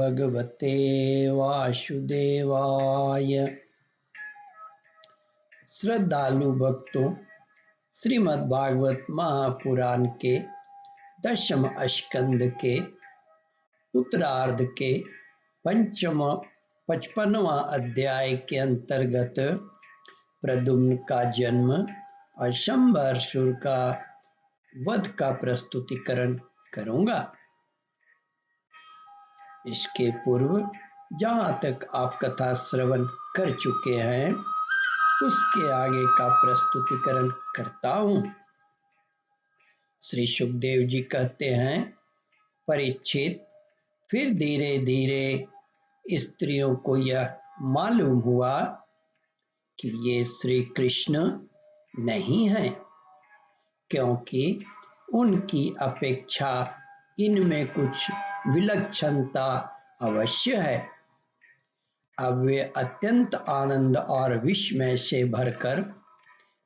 भगवते वासुदेवाय। श्रद्धालु भक्तों, श्रीमद् भागवत महापुराण के 10वें स्कंद के उत्तरार्ध के 55वां अध्याय के अंतर्गत प्रद्युम्न का जन्म और शंबरासुर का वध का प्रस्तुतिकरण करूंगा। इसके पूर्व जहां तक आप कथा श्रवण कर चुके हैं उसके आगे का प्रस्तुतिकरण करता हूं। श्री सुखदेव जी कहते हैं, परीक्षित, फिर धीरे धीरे स्त्रियों को यह मालूम हुआ कि ये श्री कृष्ण नहीं हैं, क्योंकि उनकी अपेक्षा इनमें कुछ विलक्षणता अवश्य है। अब वे अत्यंत आनंद और विस्मय से भरकर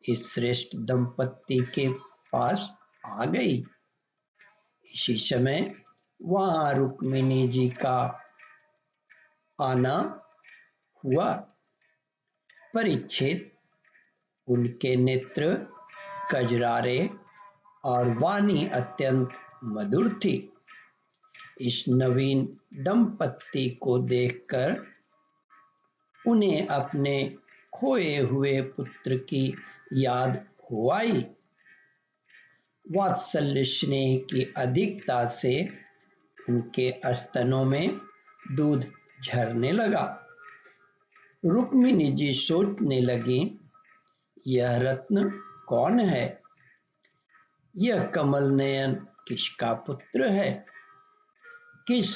इस श्रेष्ठ दंपत्ति के पास आ गई। इसी समय वहां रुक्मिणी जी का आना हुआ। परीक्षित, उनके नेत्र कजरारे और वाणी अत्यंत मधुर थी। इस नवीन दंपत्ति को देखकर उन्हें अपने खोए हुए पुत्र की याद हो आई। वात्सल्य स्नेह की अधिकता से उनके स्तनों में दूध झरने लगा। रुक्मिणी जी सोचने लगी, यह रत्न कौन है? यह कमल नयन किसका पुत्र है? किस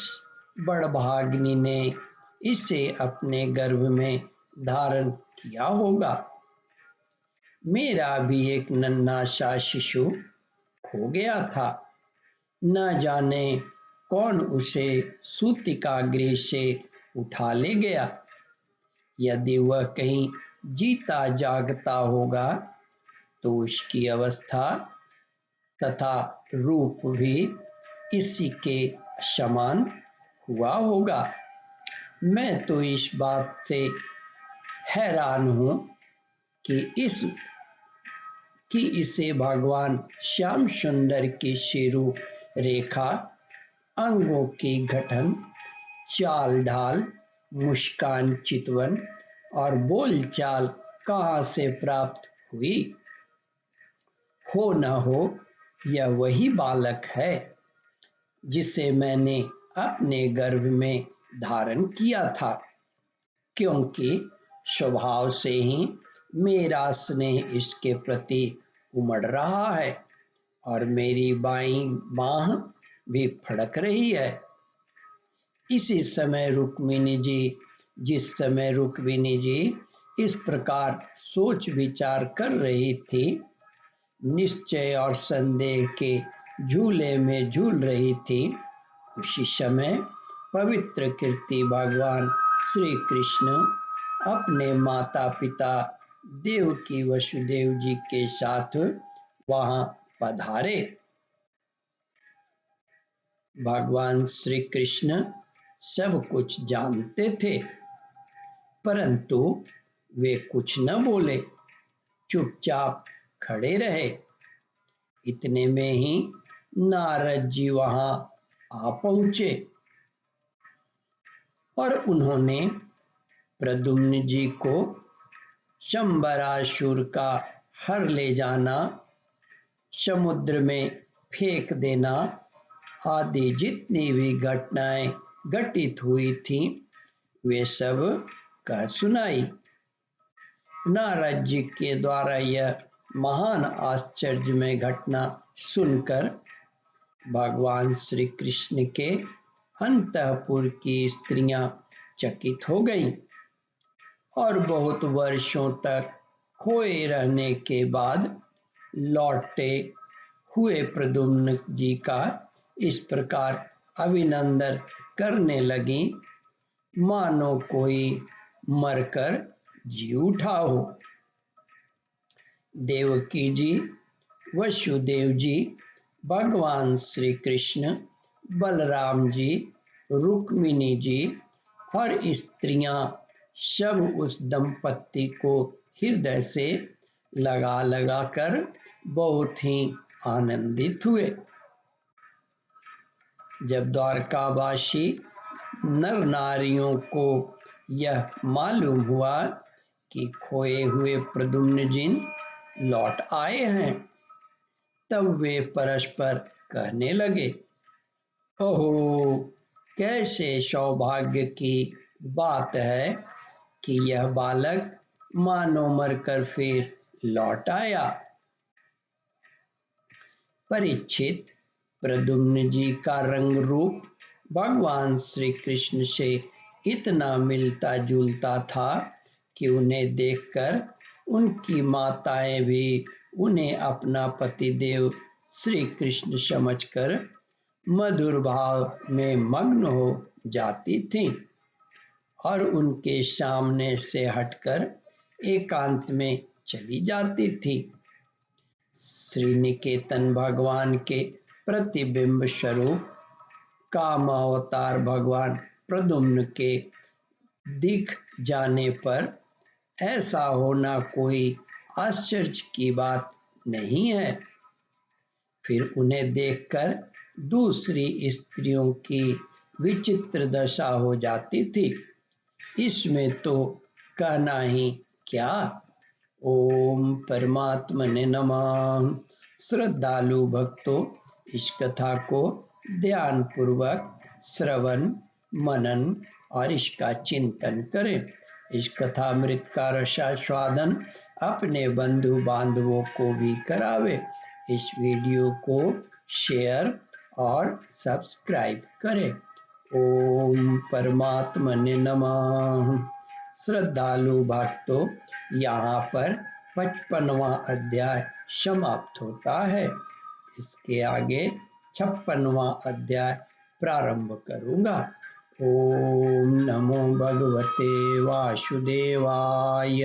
बड़भागिनी ने इसे अपने गर्भ में धारण किया होगा? मेरा भी एक नन्हा सा शिशु खो गया था। न जाने कौन उसे सूतिका गृह से उठा ले गया। यदि वह कहीं जीता जागता होगा तो उसकी अवस्था तथा रूप भी इसी के समान हुआ होगा। मैं तो इस बात से हैरान हूं कि इसे भगवान श्याम सुंदर की शिरो रेखा, अंगों की गठन, चाल ढाल, मुस्कान, चितवन और बोलचाल कहां से प्राप्त हुई। हो न हो यह वही बालक है जिसे मैंने अपने गर्भ में धारण किया था, क्योंकि स्वभाव से ही मेरा स्नेह इसके प्रति उमड़ रहा है और मेरी बाईं बांह भी फड़क रही है। इसी समय जिस समय रुक्मिणी जी इस प्रकार सोच विचार कर रही थी, निश्चय और संदेह के झूले में झूल रही थी, उसी समय पवित्र कीर्ति भगवान श्री कृष्ण अपने माता पिता देवकी वसुदेव जी के साथ वहां पधारे। भगवान श्री कृष्ण सब कुछ जानते थे, परंतु वे कुछ न बोले, चुपचाप खड़े रहे। इतने में ही नारद जी वहां आ पहुंचे और उन्होंने प्रद्युम्न जी को शंबरासुर का हर ले जाना, समुद्र में फेंक देना आदि जितनी भी घटनाएं घटित हुई थी वे सब कह सुनाई। नारद जी के द्वारा यह महान आश्चर्यमय घटना सुनकर भगवान श्री कृष्ण के अंतःपुर की स्त्रियां चकित हो गईं और बहुत वर्षों तक खोए रहने के बाद लौटे हुए प्रद्युम्न जी का इस प्रकार अभिनंदन करने लगी मानो कोई मरकर जी उठा हो। देवकी जी, वसुदेव जी, भगवान श्री कृष्ण, बलराम जी रुक्मिणी जी और स्त्रियां सब उस दंपत्ति को हृदय से लगा लगा कर बहुत ही आनंदित हुए। जब द्वारकावासी नर नारियों को यह मालूम हुआ कि खोए हुए प्रद्युम्न जी लौट आए हैं, तब वे परस्पर कहने लगे, ओहो, कैसे सौभाग्य की बात है कि यह बालक मानो मरकर फिर लौट आया। परीक्षित, प्रद्युम्न जी का रंग रूप भगवान श्री कृष्ण से इतना मिलता जुलता था कि उन्हें देखकर उनकी माताएं भी उन्हें अपना पतिदेव श्री कृष्ण समझकर मधुर भाव में मग्न हो जाती थीं और उनके सामने से हटकर एकांत में चली जाती थी। श्री निकेतन भगवान के प्रतिबिंब स्वरूप काम अवतार भगवान प्रद्युम्न के दिख जाने पर ऐसा होना कोई आश्चर्य की बात नहीं है। फिर उन्हें देखकर दूसरी स्त्रियों की विचित्र दशा हो जाती थी, इसमें तो कहना ही क्या। ओम परमात्मने नमः। श्रद्धालु भक्तों, इस कथा को ध्यान पूर्वक श्रवण मनन और इसका चिंतन करें। इस कथामृत का रसास्वादन अपने बंधु बांधवों को भी करावे। इस वीडियो को शेयर और सब्सक्राइब करें। ओम परमात्मने नमः। श्रद्धालु भक्तों, यहाँ पर 55वां अध्याय समाप्त होता है। इसके आगे 56वां अध्याय प्रारंभ करूँगा। ओम नमो भगवते वासुदेवाय।